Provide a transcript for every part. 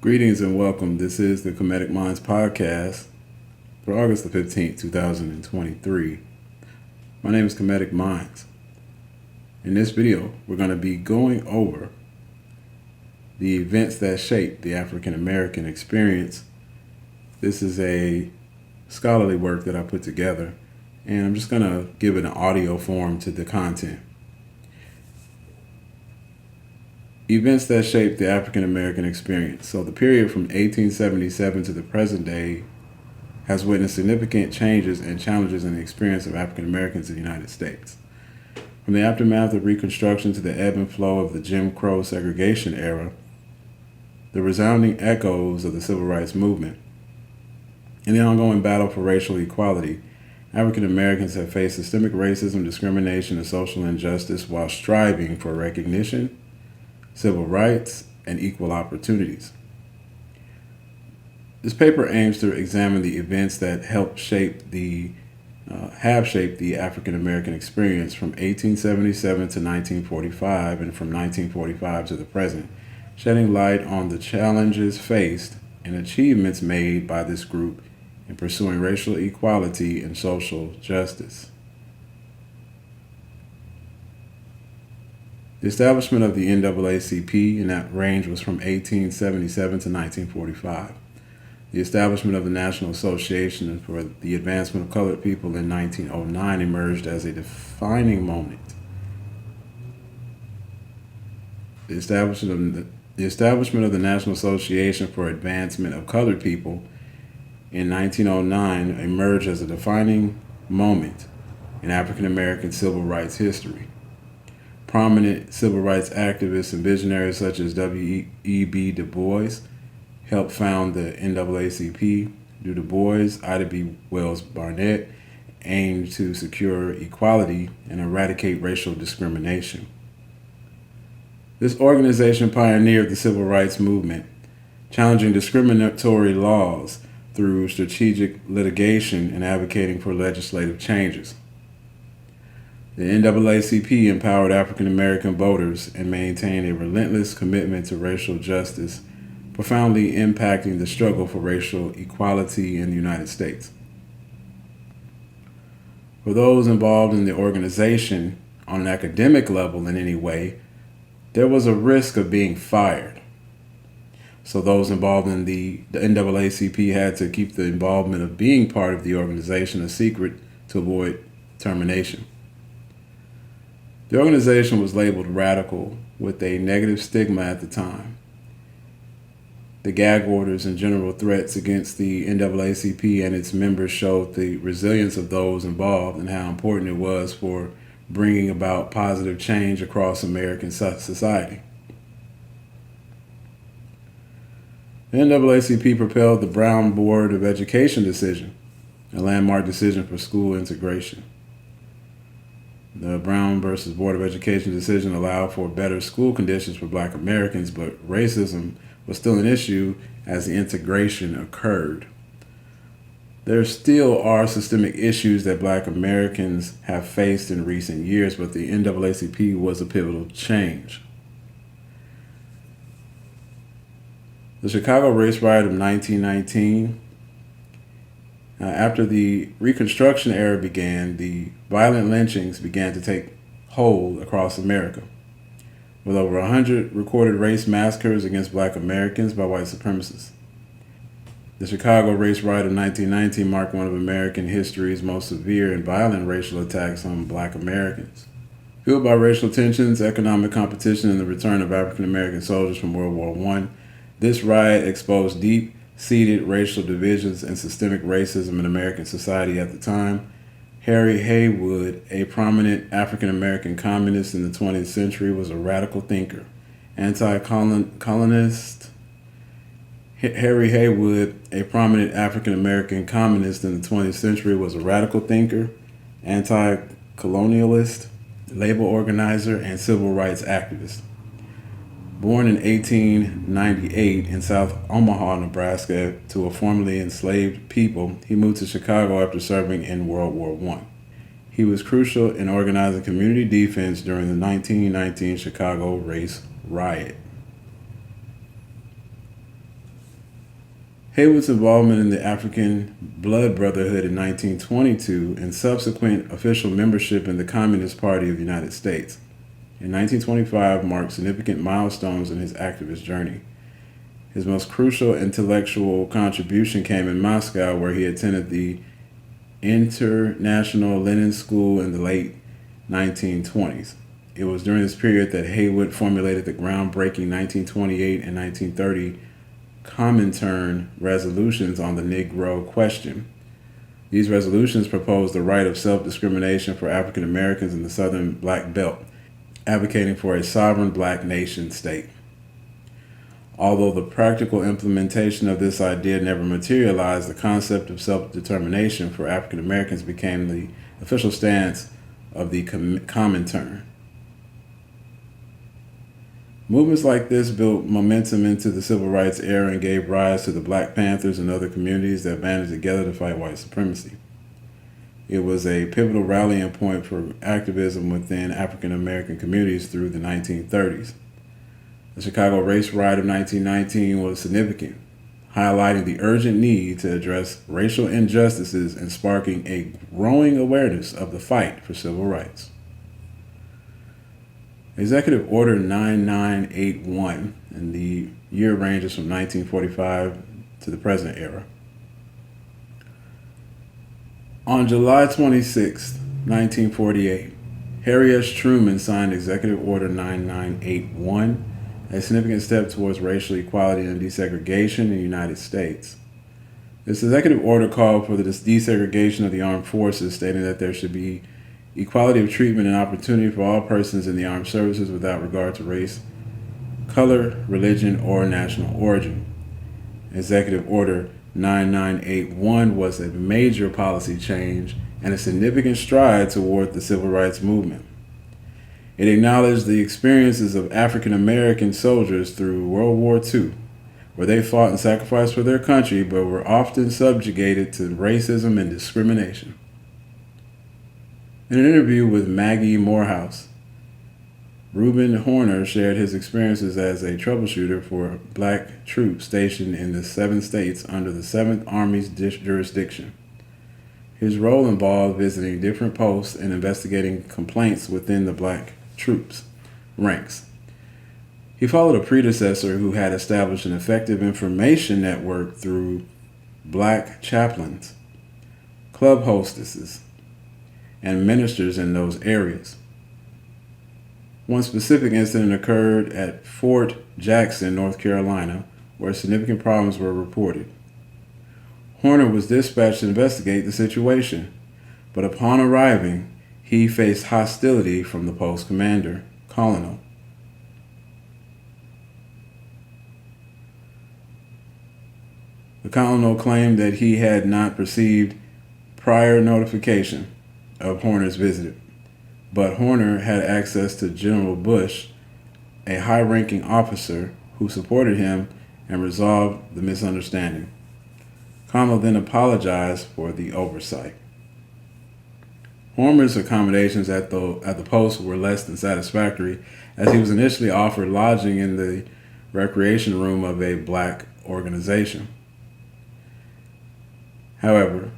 Greetings and welcome. This is the Comedic Minds podcast for August the 15th, 2023. My name is Comedic Minds. In this video, we're going to be going over the events that shaped the African American experience. This is a scholarly work that I put together, and I'm just going to give it an audio form to the content. Events that shaped the African American experience. So the period from 1877 to the present day has witnessed significant changes and challenges in the experience of African Americans in the United States. From the aftermath of Reconstruction to the ebb and flow of the Jim Crow segregation era, the resounding echoes of the Civil Rights Movement, and the ongoing battle for racial equality, African Americans have faced systemic racism, discrimination, and social injustice while striving for recognition, civil rights, and equal opportunities. This paper aims to examine the events that have shaped the African American experience from 1877 to 1945 and from 1945 to the present, shedding light on the challenges faced and achievements made by this group in pursuing racial equality and social justice. The establishment of the NAACP in that range was from 1877 to 1945. The establishment of the National Association for the Advancement of Colored People in 1909 emerged as a defining moment. The establishment of the National Association for Advancement of Colored People in 1909 emerged as a defining moment in African American civil rights history. Prominent civil rights activists and visionaries such as W.E.B. Du Bois helped found the NAACP. Du Bois, Ida B. Wells Barnett aimed to secure equality and eradicate racial discrimination. This organization pioneered the civil rights movement, challenging discriminatory laws through strategic litigation and advocating for legislative changes. The NAACP empowered African American voters and maintained a relentless commitment to racial justice, profoundly impacting the struggle for racial equality in the United States. For those involved in the organization on an academic level in any way, there was a risk of being fired. So those involved in the NAACP had to keep the involvement of being part of the organization a secret to avoid termination. The organization was labeled radical with a negative stigma at the time. The gag orders and general threats against the NAACP and its members showed the resilience of those involved and how important it was for bringing about positive change across American society. The NAACP propelled the Brown Board of Education decision, a landmark decision for school integration. The Brown versus Board of Education decision allowed for better school conditions for Black Americans, but racism was still an issue as the integration occurred. There still are systemic issues that Black Americans have faced in recent years, but the NAACP was a pivotal change. The Chicago race riot of 1919. After the Reconstruction era began, the violent lynchings began to take hold across America, with over 100 recorded race massacres against Black Americans by white supremacists. The Chicago race riot of 1919 marked one of American history's most severe and violent racial attacks on Black Americans. Fueled by racial tensions, economic competition, and the return of African American soldiers from World War I, this riot exposed deep-seated racial divisions and systemic racism in American society at the time. Harry Haywood, a prominent African American communist in the 20th century, was a radical thinker, anti-colonist. Harry Haywood, a prominent African American communist in the 20th century, was a radical thinker, anti-colonialist, labor organizer, and civil rights activist. Born in 1898 in South Omaha, Nebraska, to a formerly enslaved people, he moved to Chicago after serving in World War I. He was crucial in organizing community defense during the 1919 Chicago race riot. Haywood's involvement in the African Blood Brotherhood in 1922 and subsequent official membership in the Communist Party of the United States in 1925 marked significant milestones in his activist journey. His most crucial intellectual contribution came in Moscow, where he attended the International Lenin School in the late 1920s. It was during this period that Haywood formulated the groundbreaking 1928 and 1930 Comintern resolutions on the Negro question. These resolutions proposed the right of self-discrimination for African Americans in the Southern Black Belt, advocating for a sovereign black nation state. Although the practical implementation of this idea never materialized, the concept of self-determination for African Americans became the official stance of the Comintern. Movements like this built momentum into the civil rights era and gave rise to the Black Panthers and other communities that banded together to fight white supremacy. It was a pivotal rallying point for activism within African American communities through the 1930s. The Chicago Race Riot of 1919 was significant, highlighting the urgent need to address racial injustices and sparking a growing awareness of the fight for civil rights. Executive Order 9981, and the year ranges from 1945 to the present era. On July 26, 1948, Harry S. Truman signed Executive Order 9981, a significant step towards racial equality and desegregation in the United States. This executive order called for the desegregation of the armed forces, stating that there should be equality of treatment and opportunity for all persons in the armed services without regard to race, color, religion, or national origin. Executive Order 9981 was a major policy change and a significant stride toward the civil rights movement. It acknowledged the experiences of African American soldiers through World War II, where they fought and sacrificed for their country but were often subjugated to racism and discrimination. In an interview with Maggie Morehouse, Reuben Horner shared his experiences as a troubleshooter for black troops stationed in the 7 states under the 7th Army's jurisdiction. His role involved visiting different posts and investigating complaints within the black troops' ranks. He followed a predecessor who had established an effective information network through black chaplains, club hostesses, and ministers in those areas. One specific incident occurred at Fort Jackson, North Carolina, where significant problems were reported. Horner was dispatched to investigate the situation, but upon arriving, he faced hostility from the post commander, Colonel. The colonel claimed that he had not received prior notification of Horner's visit, but Horner had access to General Bush, a high-ranking officer who supported him and resolved the misunderstanding. Colonel then apologized for the oversight. Horner's accommodations at the post were less than satisfactory, as he was initially offered lodging in the recreation room of a black organization. However,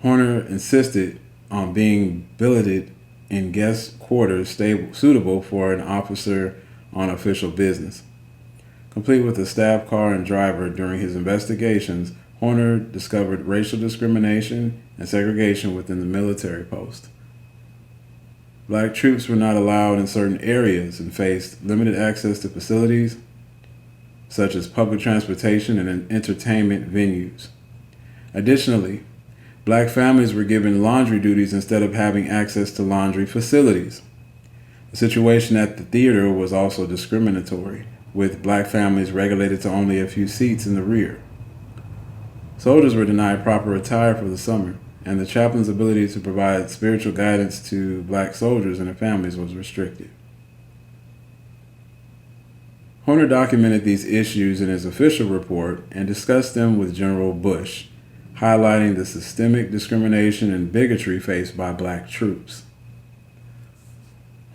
Horner insisted on being billeted in guest quarters suitable for an officer on official business. Complete with a staff car and driver, during his investigations, Horner discovered racial discrimination and segregation within the military post. Black troops were not allowed in certain areas and faced limited access to facilities such as public transportation and entertainment venues. Additionally, black families were given laundry duties instead of having access to laundry facilities. The situation at the theater was also discriminatory, with black families regulated to only a few seats in the rear. Soldiers were denied proper attire for the summer, and the chaplain's ability to provide spiritual guidance to black soldiers and their families was restricted. Horner documented these issues in his official report and discussed them with General Bush, highlighting the systemic discrimination and bigotry faced by black troops.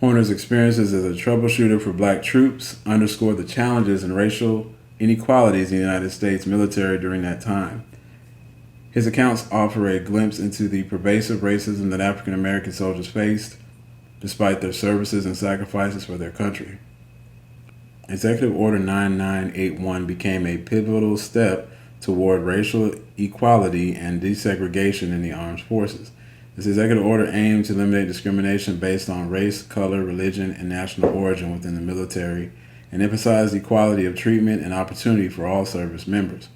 Horner's experiences as a troubleshooter for black troops underscored the challenges and racial inequalities in the United States military during that time. His accounts offer a glimpse into the pervasive racism that African American soldiers faced, despite their services and sacrifices for their country. Executive Order 9981 became a pivotal step toward racial equality and desegregation in the armed forces. This executive order aimed to eliminate discrimination based on race, color, religion, and national origin within the military and emphasized equality of treatment and opportunity for all service members.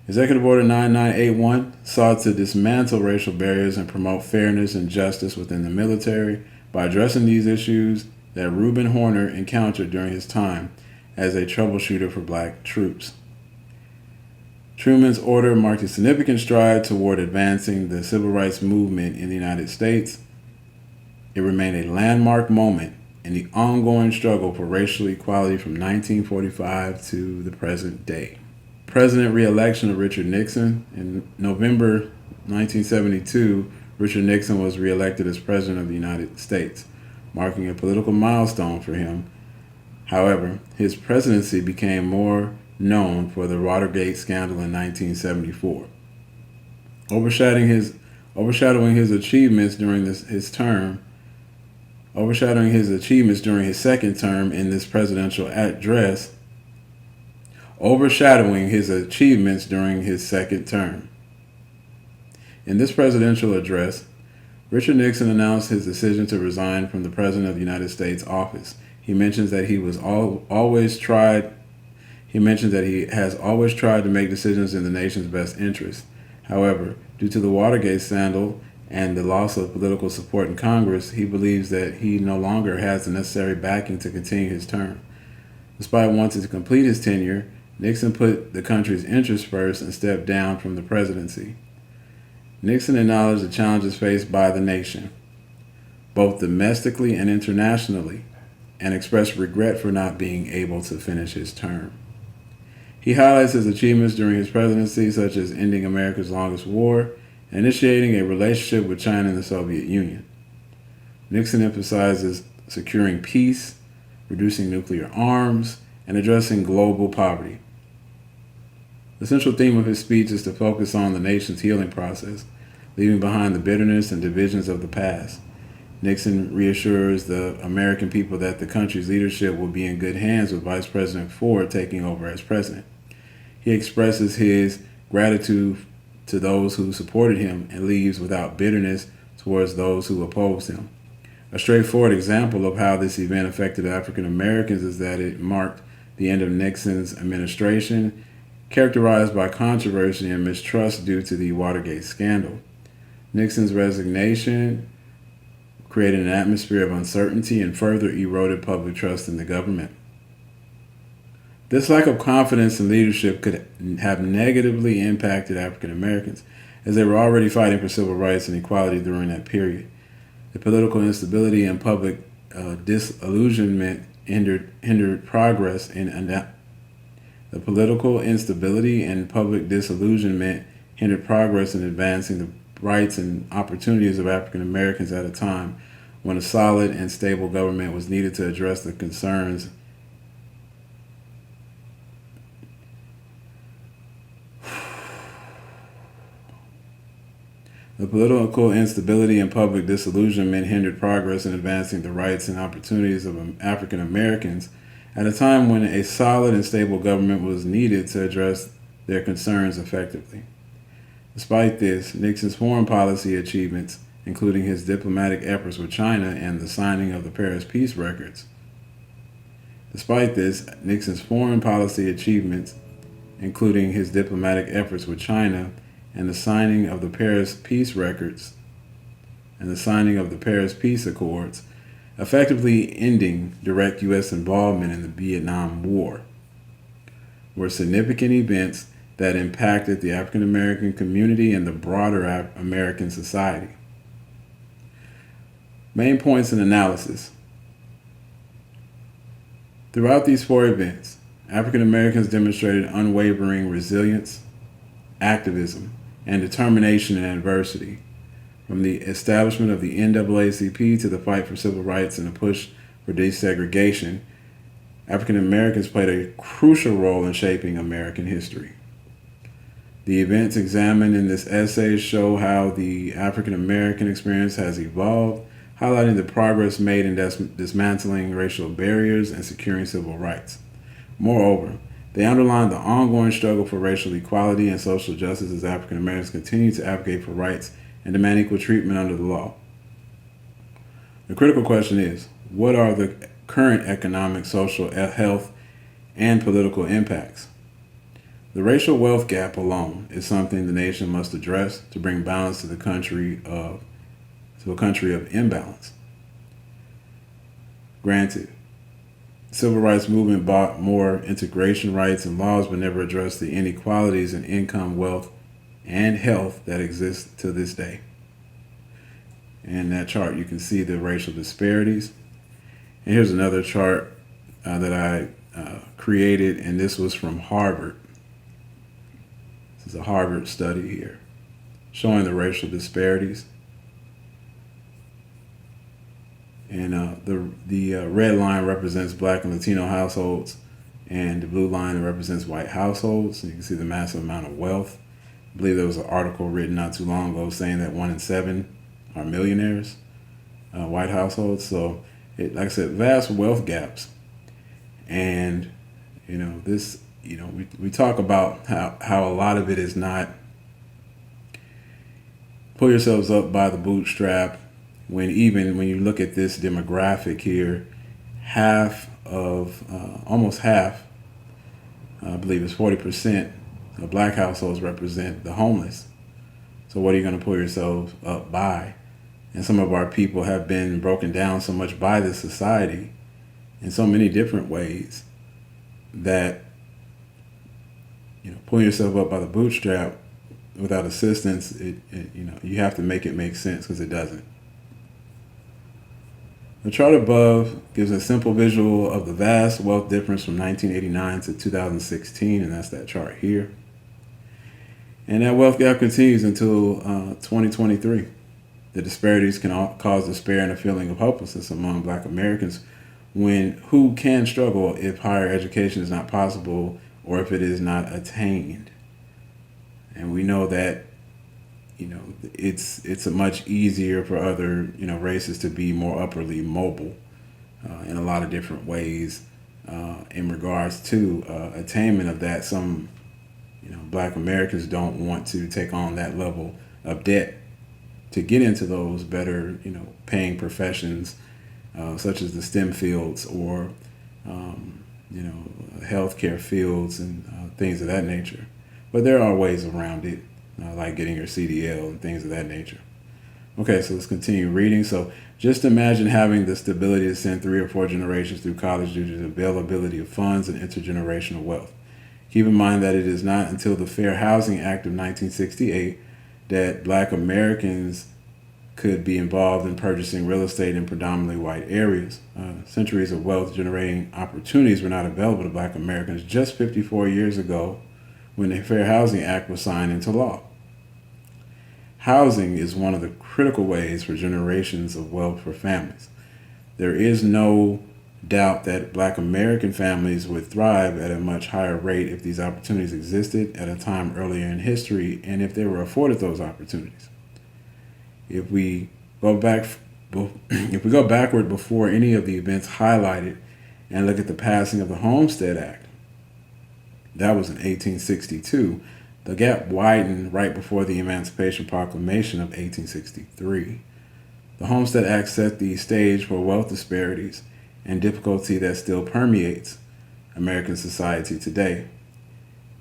Executive Order 9981 sought to dismantle racial barriers and promote fairness and justice within the military by addressing these issues that Reuben Horner encountered during his time as a troubleshooter for black troops. Truman's order marked a significant stride toward advancing the civil rights movement in the United States. It remained a landmark moment in the ongoing struggle for racial equality from 1945 to the present day. President re-election of Richard Nixon. In November 1972, Richard Nixon was re-elected as President of the United States, marking a political milestone for him. However, his presidency became more known for the Watergate scandal in 1974. Overshadowing his achievements during his second term in this presidential address, overshadowing his achievements during his second term. In this presidential address, Richard Nixon announced his decision to resign from the President of the United States office. He mentions that he has always tried to make decisions in the nation's best interest. However, due to the Watergate scandal and the loss of political support in Congress, he believes that he no longer has the necessary backing to continue his term. Despite wanting to complete his tenure, Nixon put the country's interests first and stepped down from the presidency. Nixon acknowledged the challenges faced by the nation, both domestically and internationally, and expressed regret for not being able to finish his term. He highlights his achievements during his presidency, such as ending America's longest war and initiating a relationship with China and the Soviet Union. Nixon emphasizes securing peace, reducing nuclear arms, and addressing global poverty. The central theme of his speech is to focus on the nation's healing process, leaving behind the bitterness and divisions of the past. Nixon reassures the American people that the country's leadership will be in good hands with Vice President Ford taking over as president. He expresses his gratitude to those who supported him and leaves without bitterness towards those who opposed him. A straightforward example of how this event affected African Americans is that it marked the end of Nixon's administration, characterized by controversy and mistrust due to the Watergate scandal. Nixon's resignation created an atmosphere of uncertainty and further eroded public trust in the government. This lack of confidence in leadership could have negatively impacted African Americans, as they were already fighting for civil rights and equality during that period. The political instability and public disillusionment hindered progress in advancing the rights and opportunities of African Americans at a time when a solid and stable government was needed to address the concerns The political instability and public disillusionment hindered progress in advancing the rights and opportunities of African Americans at a time when a solid and stable government was needed to address their concerns effectively. Despite this, Nixon's foreign policy achievements, including his diplomatic efforts with China and the signing of the Paris Peace Records, Despite this, Nixon's foreign policy achievements, including his diplomatic efforts with China and the signing of the Paris Peace Records and the signing of the Paris Peace Accords, effectively ending direct U.S. involvement in the Vietnam War, were significant events that impacted the African American community and the broader American society. Main points and analysis. Throughout these four events, African Americans demonstrated unwavering resilience, activism, and determination in adversity. From the establishment of the NAACP to the fight for civil rights and the push for desegregation, African Americans played a crucial role in shaping American history. The events examined in this essay show how the African American experience has evolved, highlighting the progress made in dismantling racial barriers and securing civil rights. Moreover, they underline the ongoing struggle for racial equality and social justice as African Americans continue to advocate for rights and demand equal treatment under the law. The critical question is, what are the current economic, social, health, and political impacts? The racial wealth gap alone is something the nation must address to bring balance to a country of imbalance. Granted, the civil rights movement brought more integration rights and laws, but never addressed the inequalities in income, wealth, and health that exist to this day. In that chart, you can see the racial disparities. And here's another chart that I created, and this was from Harvard. This is a Harvard study here, showing the racial disparities. And the red line represents Black and Latino households, and the blue line represents white households. And you can see the massive amount of wealth. I believe there was an article written not too long ago saying that 1 in 7 are millionaires, white households. So, like I said, vast wealth gaps. And, we talk about how a lot of it is not pull yourselves up by the bootstrap, when you look at this demographic here, almost half, I believe it's 40% of Black households represent the homeless. So what are you going to pull yourself up by? And some of our people have been broken down so much by this society in so many different ways that pulling yourself up by the bootstrap without assistance, you have to make it make sense, because it doesn't. The chart above gives a simple visual of the vast wealth difference from 1989 to 2016, and that's that chart here. And that wealth gap continues until 2023. The disparities can cause despair and a feeling of hopelessness among Black Americans who can struggle if higher education is not possible or if it is not attained. And we know that it's much easier for other races to be more upwardly mobile in a lot of different ways in regards to attainment of that. Some Black Americans don't want to take on that level of debt to get into those better paying professions such as the STEM fields or healthcare fields and things of that nature. But there are ways around it, like getting your CDL and things of that nature. Okay, so let's continue reading. So just imagine having the stability to send 3 or 4 generations through college due to the availability of funds and intergenerational wealth. Keep in mind that it is not until the Fair Housing Act of 1968 that Black Americans could be involved in purchasing real estate in predominantly white areas. Centuries of wealth generating opportunities were not available to Black Americans just 54 years ago when the Fair Housing Act was signed into law. Housing is one of the critical ways for generations of wealth for families. There is no doubt that Black American families would thrive at a much higher rate if these opportunities existed at a time earlier in history and if they were afforded those opportunities. If we go backward before any of the events highlighted and look at the passing of the Homestead Act, that was in 1862. The gap widened right before the Emancipation Proclamation of 1863. The Homestead Act set the stage for wealth disparities and difficulty that still permeates American society today.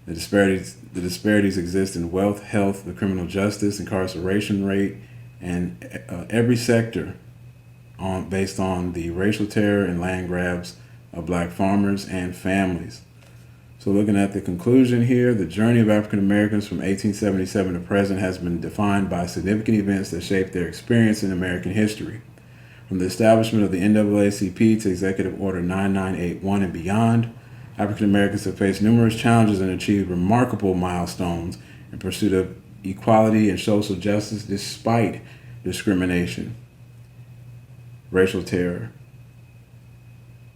The disparities exist in wealth, health, the criminal justice, incarceration rate, and every sector based on the racial terror and land grabs of Black farmers and families. So looking at the conclusion here, the journey of African Americans from 1877 to present has been defined by significant events that shaped their experience in American history. From the establishment of the NAACP to Executive Order 9981 and beyond, African Americans have faced numerous challenges and achieved remarkable milestones in pursuit of equality and social justice despite discrimination, racial terror,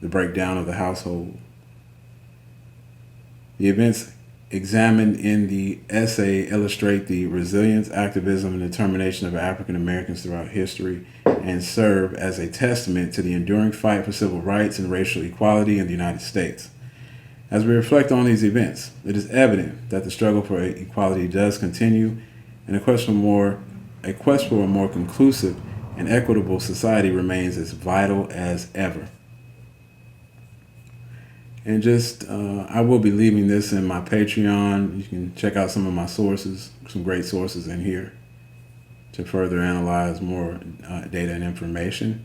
the breakdown of the household. The events examined in the essay illustrate the resilience, activism, and determination of African Americans throughout history and serve as a testament to the enduring fight for civil rights and racial equality in the United States. As we reflect on these events, it is evident that the struggle for equality does continue, and a quest for a more conclusive and equitable society remains as vital as ever. And I will be leaving this in my Patreon. You can check out some of my sources, some great sources in here to further analyze more data and information.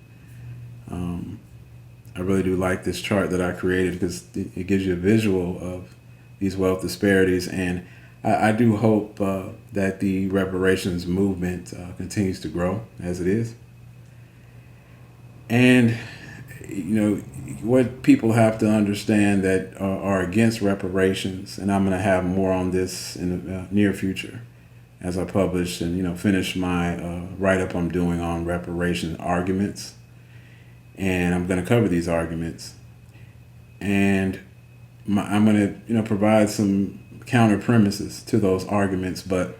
I really do like this chart that I created because it gives you a visual of these wealth disparities. And I do hope that the reparations movement continues to grow as it is. And, what people have to understand that are against reparations, and I'm going to have more on this in the near future as I publish and, finish my write-up I'm doing on reparation arguments. And I'm going to cover these arguments. And I'm going to, provide some counter premises to those arguments. But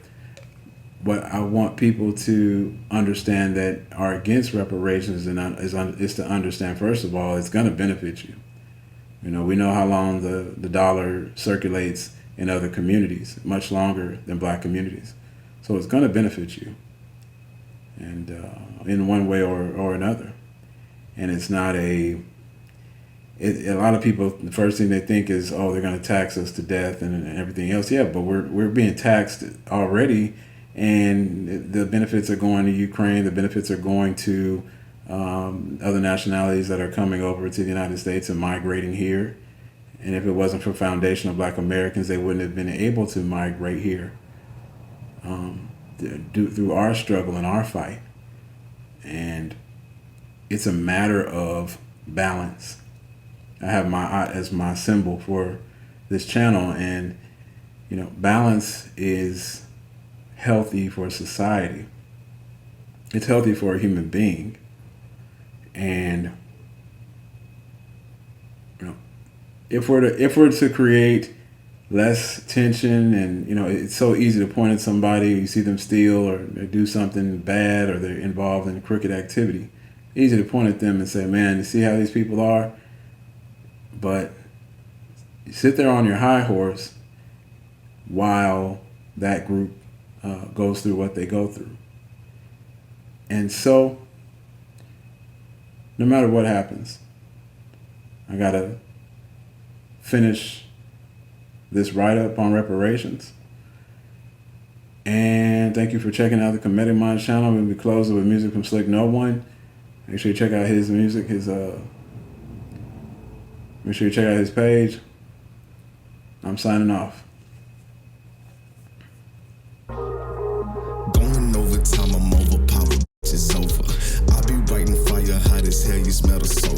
what I want people to understand that are against reparations is to understand, first of all, it's going to benefit you. We know how long the dollar circulates in other communities, much longer than black communities. So it's going to benefit you, and in one way or another. And it's not a lot of people, the first thing they think is, oh, they're going to tax us to death and everything else. Yeah, but we're being taxed already, and the benefits are going to Ukraine. The benefits are going to other nationalities that are coming over to the United States and migrating here. And if it wasn't for foundational black Americans, they wouldn't have been able to migrate here through our struggle and our fight. And it's a matter of balance. I have my eye as my symbol for this channel, and balance is healthy for society. It's healthy for a human being. And if we're to create less tension, and it's so easy to point at somebody, you see them steal or they do something bad or they're involved in crooked activity. Easy to point at them and say, man, you see how these people are? But you sit there on your high horse while that group goes through what they go through. And so, no matter what happens, I got to finish this write-up on reparations. And thank you for checking out the Comedic Minds channel. We'll be closing with music from Slick No One. Make sure you check out his music, make sure you check out his page. I'm signing off. Going overtime, I'm overpowered, it's over. I be writing fire hot as hell, you smell the smoke.